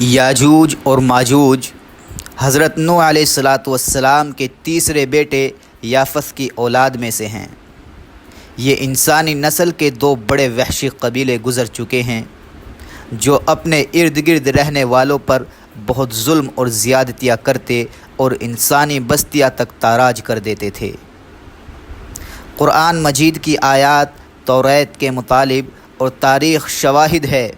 یاجوج اور ماجوج حضرت نوح علیہ الصلاۃ والسلام کے تیسرے بیٹے یافث کی اولاد میں سے ہیں۔ یہ انسانی نسل کے دو بڑے وحشی قبیلے گزر چکے ہیں جو اپنے ارد گرد رہنے والوں پر بہت ظلم اور زیادتیاں کرتے اور انسانی بستیاں تک تاراج کر دیتے تھے۔ قرآن مجید کی آیات توریت کے مطالب اور تاریخ شواہد ہے۔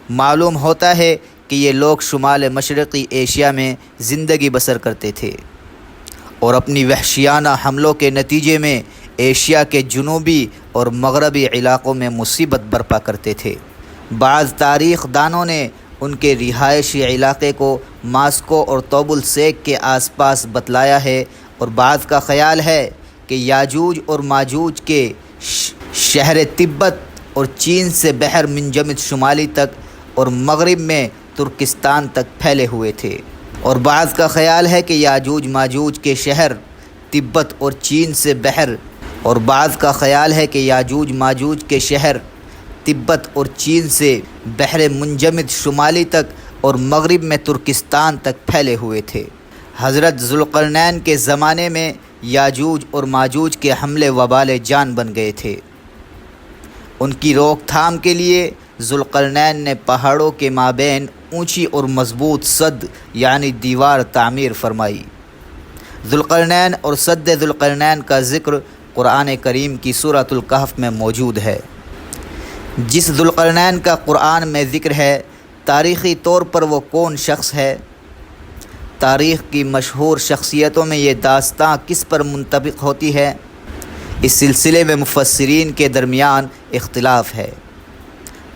معلوم ہوتا ہے کہ یہ لوگ شمال مشرقی ایشیا میں زندگی بسر کرتے تھے اور اپنی وحشیانہ حملوں کے نتیجے میں ایشیا کے جنوبی اور مغربی علاقوں میں مصیبت برپا کرتے تھے۔ بعض تاریخ دانوں نے ان کے رہائشی علاقے کو ماسکو اور توبل سیک کے آس پاس بتلایا ہے، اور بعض کا خیال ہے کہ یاجوج اور ماجوج کے شہر تبت اور چین سے بحر منجمد شمالی تک اور مغرب میں ترکستان تک پھیلے ہوئے تھے، اور بعض کا خیال ہے کہ یاجوج ماجوج کے شہر تبت اور چین سے بحر اور بعض کا خیال ہے کہ یاجوج ماجوج کے شہر تبت اور چین سے بحر منجمد شمالی تک اور مغرب میں ترکستان تک پھیلے ہوئے تھے۔ حضرت ذوالقرنین کے زمانے میں یاجوج اور ماجوج کے حملے وبال جان بن گئے تھے۔ ان کی روک تھام کے لیے ذوالقرنین نے پہاڑوں کے مابین اونچی اور مضبوط سد یعنی دیوار تعمیر فرمائی۔ ذوالقرنین اور سد ذوالقرنین کا ذکر قرآن کریم کی سورۃ الکہف میں موجود ہے۔ جس ذوالقرنین کا قرآن میں ذکر ہے، تاریخی طور پر وہ کون شخص ہے؟ تاریخ کی مشہور شخصیتوں میں یہ داستاں کس پر منطبق ہوتی ہے؟ اس سلسلے میں مفسرین کے درمیان اختلاف ہے۔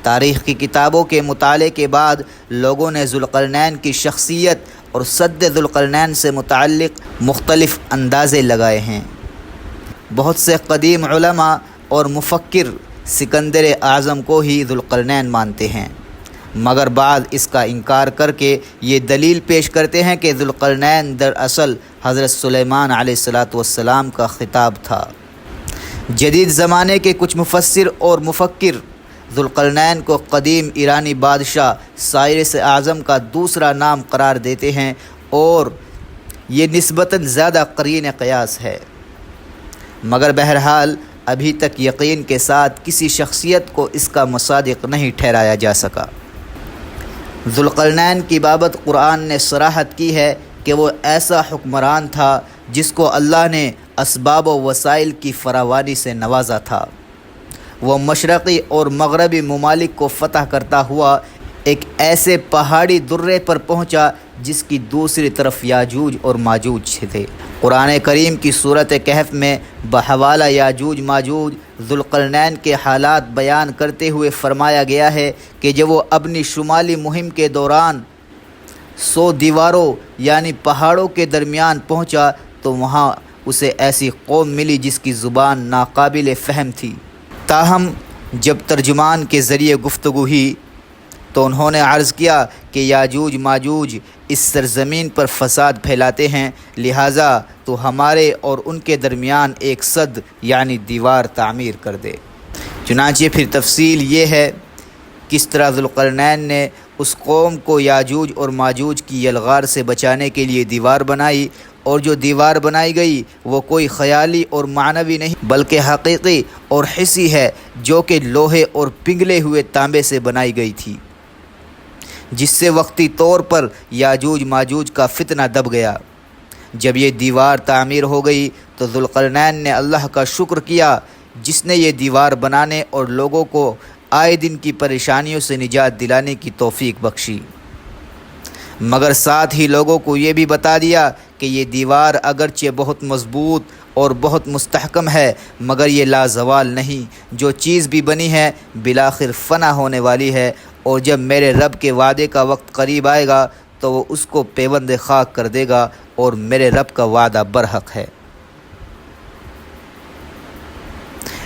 تاریخ کی کتابوں کے مطالعے کے بعد لوگوں نے ذوالقرنین کی شخصیت اور سد ذوالقرنین سے متعلق مختلف اندازے لگائے ہیں۔ بہت سے قدیم علماء اور مفکر سکندر اعظم کو ہی ذوالقرنین مانتے ہیں، مگر بعض اس کا انکار کر کے یہ دلیل پیش کرتے ہیں کہ ذوالقرنین دراصل حضرت سلیمان علیہ الصلاۃ والسلام کا خطاب تھا۔ جدید زمانے کے کچھ مفسر اور مفکر ذوالقرنین کو قدیم ایرانی بادشاہ سائرس اعظم کا دوسرا نام قرار دیتے ہیں، اور یہ نسبتاً زیادہ قرین قیاس ہے، مگر بہرحال ابھی تک یقین کے ساتھ کسی شخصیت کو اس کا مصادق نہیں ٹھہرایا جا سکا۔ ذوالقرنین کی بابت قرآن نے صراحت کی ہے کہ وہ ایسا حکمران تھا جس کو اللہ نے اسباب و وسائل کی فراوانی سے نوازا تھا۔ وہ مشرقی اور مغربی ممالک کو فتح کرتا ہوا ایک ایسے پہاڑی درے پر پہنچا جس کی دوسری طرف یاجوج اور ماجوج تھے۔ قرآن کریم کی سورۃ کہف میں بحوالہ یاجوج ماجوج ذوالقرنین کے حالات بیان کرتے ہوئے فرمایا گیا ہے کہ جب وہ اپنی شمالی مہم کے دوران 100 دیواروں یعنی پہاڑوں کے درمیان پہنچا تو وہاں اسے ایسی قوم ملی جس کی زبان ناقابل فہم تھی۔ تاہم جب ترجمان کے ذریعے گفتگو ہوئی تو انہوں نے عرض کیا کہ یاجوج ماجوج اس سرزمین پر فساد پھیلاتے ہیں، لہٰذا تو ہمارے اور ان کے درمیان ایک سد یعنی دیوار تعمیر کر دے۔ چنانچہ پھر تفصیل یہ ہے کس طرح ذوالقرنین نے اس قوم کو یاجوج اور ماجوج کی یلغار سے بچانے کے لیے دیوار بنائی، اور جو دیوار بنائی گئی وہ کوئی خیالی اور معنوی نہیں بلکہ حقیقی اور حسی ہے، جو کہ لوہے اور پگھلے ہوئے تانبے سے بنائی گئی تھی، جس سے وقتی طور پر یاجوج ماجوج کا فتنہ دب گیا۔ جب یہ دیوار تعمیر ہو گئی تو ذوالقرنین نے اللہ کا شکر کیا جس نے یہ دیوار بنانے اور لوگوں کو آئے دن کی پریشانیوں سے نجات دلانے کی توفیق بخشی، مگر ساتھ ہی لوگوں کو یہ بھی بتا دیا کہ یہ دیوار اگرچہ بہت مضبوط اور بہت مستحکم ہے، مگر یہ لازوال نہیں، جو چیز بھی بنی ہے بالآخر فنا ہونے والی ہے، اور جب میرے رب کے وعدے کا وقت قریب آئے گا تو وہ اس کو پیوند خاک کر دے گا، اور میرے رب کا وعدہ برحق ہے۔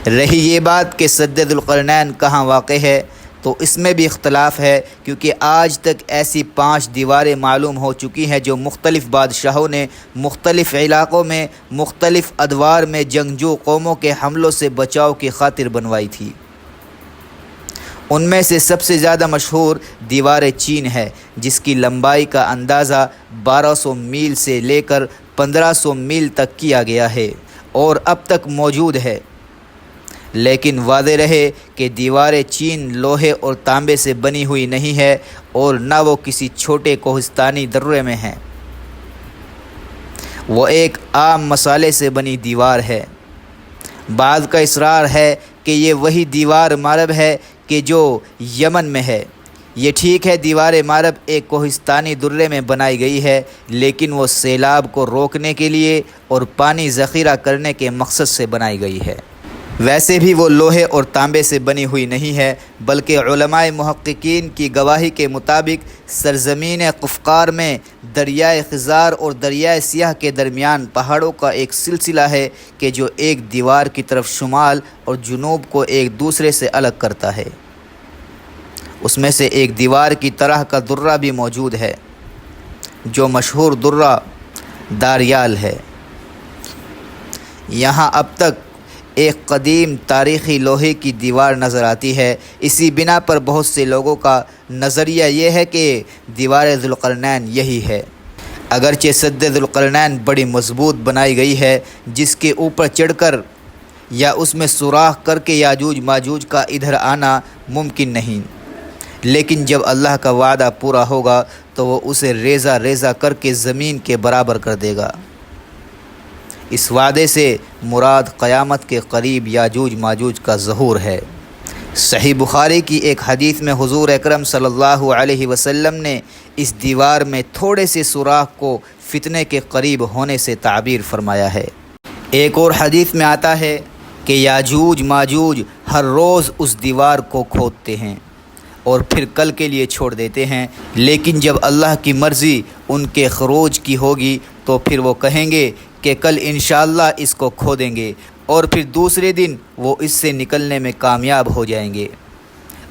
رہی یہ بات کہ سد ذوالقرنین کہاں واقع ہے، تو اس میں بھی اختلاف ہے، کیونکہ آج تک ایسی 5 دیواریں معلوم ہو چکی ہیں جو مختلف بادشاہوں نے مختلف علاقوں میں مختلف ادوار میں جنگجو قوموں کے حملوں سے بچاؤ کی خاطر بنوائی تھی۔ ان میں سے سب سے زیادہ مشہور دیوار چین ہے، جس کی لمبائی کا اندازہ 1200 میل سے لے کر 1500 میل تک کیا گیا ہے اور اب تک موجود ہے۔ لیکن واضح رہے کہ دیوار چین لوہے اور تانبے سے بنی ہوئی نہیں ہے اور نہ وہ کسی چھوٹے کوہستانی درے میں ہے، وہ ایک عام مسالے سے بنی دیوار ہے۔ بعض کا اصرار ہے کہ یہ وہی دیوار مارب ہے کہ جو یمن میں ہے۔ یہ ٹھیک ہے، دیوار مارب ایک کوہستانی درے میں بنائی گئی ہے، لیکن وہ سیلاب کو روکنے کے لیے اور پانی ذخیرہ کرنے کے مقصد سے بنائی گئی ہے۔ ویسے بھی وہ لوہے اور تانبے سے بنی ہوئی نہیں ہے، بلکہ علماء محققین کی گواہی کے مطابق سرزمین قفقار میں دریائے خزار اور دریائے سیاہ کے درمیان پہاڑوں کا ایک سلسلہ ہے کہ جو ایک دیوار کی طرف شمال اور جنوب کو ایک دوسرے سے الگ کرتا ہے۔ اس میں سے ایک دیوار کی طرح کا درہ بھی موجود ہے، جو مشہور درہ داریال ہے۔ یہاں اب تک ایک قدیم تاریخی لوہے کی دیوار نظر آتی ہے۔ اسی بنا پر بہت سے لوگوں کا نظریہ یہ ہے کہ دیوار ذوالقرنین یہی ہے، اگرچہ سد ذوالقرنین بڑی مضبوط بنائی گئی ہے، جس کے اوپر چڑھ کر یا اس میں سوراخ کر کے یاجوج ماجوج کا ادھر آنا ممکن نہیں، لیکن جب اللہ کا وعدہ پورا ہوگا تو وہ اسے ریزہ ریزہ کر کے زمین کے برابر کر دے گا۔ اس وعدے سے مراد قیامت کے قریب یاجوج ماجوج کا ظہور ہے۔ صحیح بخاری کی ایک حدیث میں حضور اکرم صلی اللہ علیہ وسلم نے اس دیوار میں تھوڑے سے سوراخ کو فتنے کے قریب ہونے سے تعبیر فرمایا ہے۔ ایک اور حدیث میں آتا ہے کہ یاجوج ماجوج ہر روز اس دیوار کو کھودتے ہیں اور پھر کل کے لیے چھوڑ دیتے ہیں، لیکن جب اللہ کی مرضی ان کے خروج کی ہوگی تو پھر وہ کہیں گے کہ کل انشاءاللہ اس کو کھودیں گے، اور پھر دوسرے دن وہ اس سے نکلنے میں کامیاب ہو جائیں گے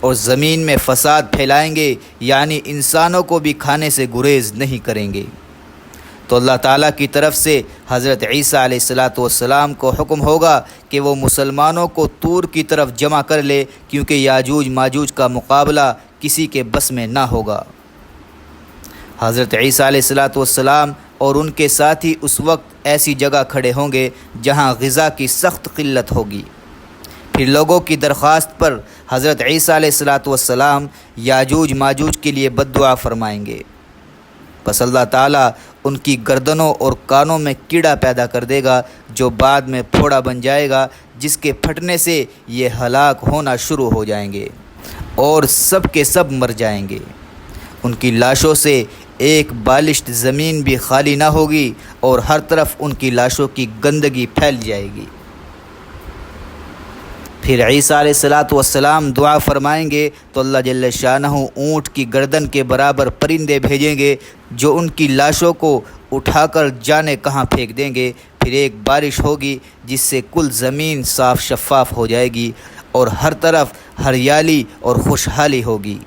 اور زمین میں فساد پھیلائیں گے، یعنی انسانوں کو بھی کھانے سے گریز نہیں کریں گے۔ تو اللہ تعالیٰ کی طرف سے حضرت عیسیٰ علیہ السلام کو حکم ہوگا کہ وہ مسلمانوں کو طور کی طرف جمع کر لے، کیونکہ یاجوج ماجوج کا مقابلہ کسی کے بس میں نہ ہوگا۔ حضرت عیسیٰ علیہ السلام اور ان کے ساتھی اس وقت ایسی جگہ کھڑے ہوں گے جہاں غذا کی سخت قلت ہوگی۔ پھر لوگوں کی درخواست پر حضرت عیسیٰ علیہ السلام یاجوج ماجوج کے لیے بد دعا فرمائیں گے، پس اللہ تعالیٰ ان کی گردنوں اور کانوں میں کیڑا پیدا کر دے گا جو بعد میں پھوڑا بن جائے گا، جس کے پھٹنے سے یہ ہلاک ہونا شروع ہو جائیں گے اور سب کے سب مر جائیں گے۔ ان کی لاشوں سے ایک بالشت زمین بھی خالی نہ ہوگی اور ہر طرف ان کی لاشوں کی گندگی پھیل جائے گی۔ پھر عیسیٰ علیہ السلام دعا فرمائیں گے تو اللہ جل شانہ اونٹ کی گردن کے برابر پرندے بھیجیں گے جو ان کی لاشوں کو اٹھا کر جانے کہاں پھینک دیں گے۔ پھر ایک بارش ہوگی جس سے کل زمین صاف شفاف ہو جائے گی اور ہر طرف ہریالی اور خوشحالی ہوگی۔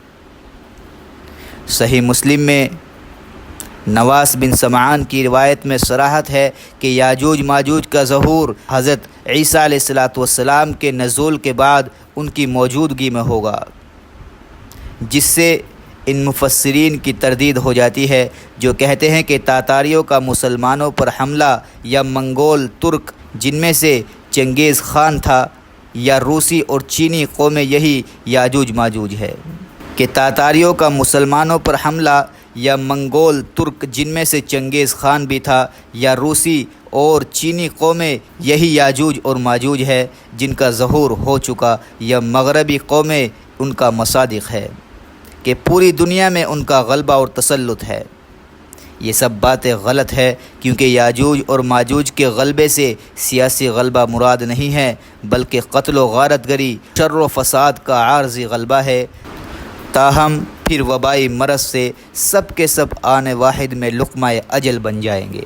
صحیح مسلم میں نواس بن سمعان کی روایت میں صراحت ہے کہ یاجوج ماجوج کا ظہور حضرت عیسیٰ علیہ السلام کے نزول کے بعد ان کی موجودگی میں ہوگا، جس سے ان مفسرین کی تردید ہو جاتی ہے جو کہتے ہیں کہ تاتاریوں کا مسلمانوں پر حملہ یا منگول ترک جن میں سے چنگیز خان تھا یا روسی اور چینی قومیں یہی یاجوج ماجوج ہے، کہ تاتاریوں کا مسلمانوں پر حملہ یا منگول ترک جن میں سے چنگیز خان بھی تھا یا روسی اور چینی قومیں یہی یاجوج اور ماجوج ہے جن کا ظہور ہو چکا، یا مغربی قومیں ان کا مصادق ہے کہ پوری دنیا میں ان کا غلبہ اور تسلط ہے۔ یہ سب باتیں غلط ہے، کیونکہ یاجوج اور ماجوج کے غلبے سے سیاسی غلبہ مراد نہیں ہے، بلکہ قتل و غارت گری، شر و فساد کا عارضی غلبہ ہے۔ تاہم پھر وبائی مرض سے سب کے سب آنے واحد میں لقمہ اجل بن جائیں گے۔